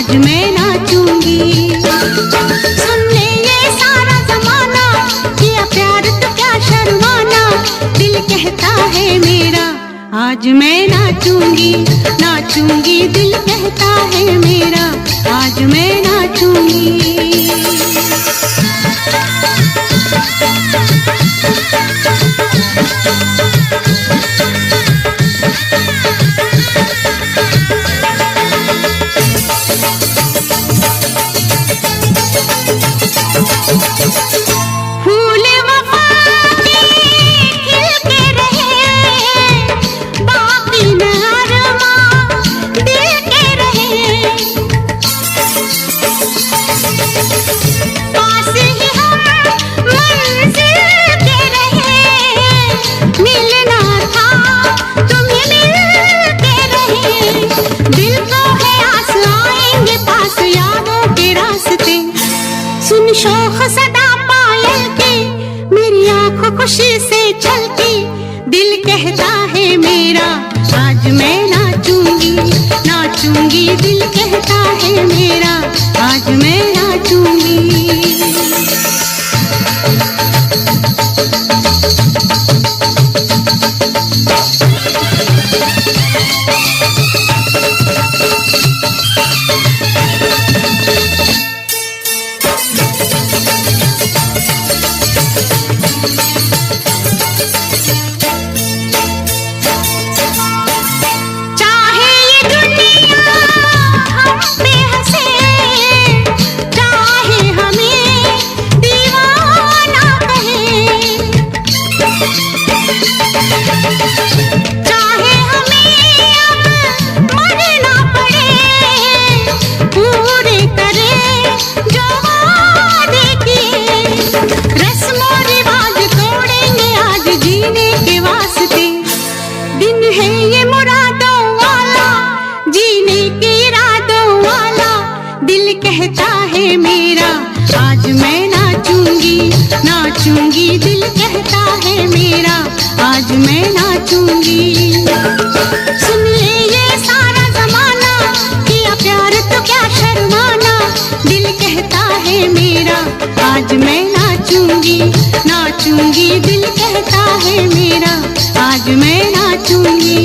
आज मैं नाचूंगी। सुन ले ये सारा जमाना, किया प्यार तो क्या शर्माना, दिल कहता है मेरा आज मैं नाचूंगी, नाचूंगी दिल कहता है मेरा आज मैं नाचूंगी। फूल वफा के खिलते रहे, बाकी न अरमां दिल के रहे, पास ही हम मंजिल के रहे, मिलना था तुम्हें मिलते रहे, दिल को है आस आएंगे पास यादों के रास्ते। सुन शोख सदा पायल के, मेरी आंखों खुशी से चलती, दिल कहता है मेरा आज मैं नाचूंगी, नाचूंगी दिल कहता है मेरा आज मैं नाचूंगी। चाहे हमें अब मरना पड़े, पूरे करे जो वादे किए, रस्मों रिवाज तोड़ेंगे आज जीने के वास्ते। दिन है ये मुरादों वाला, जीने के इरादों वाला, दिल कहता है मेरा आज मैं नाचूंगी, नाचूंगी दिल कहता है मेरा आज मैं नाचूंगी। सुन ले ये सारा जमाना, किया प्यार तो क्या शर्माना, दिल कहता है मेरा आज मैं नाचूंगी, नाचूंगी दिल कहता है मेरा आज मैं नाचूंगी।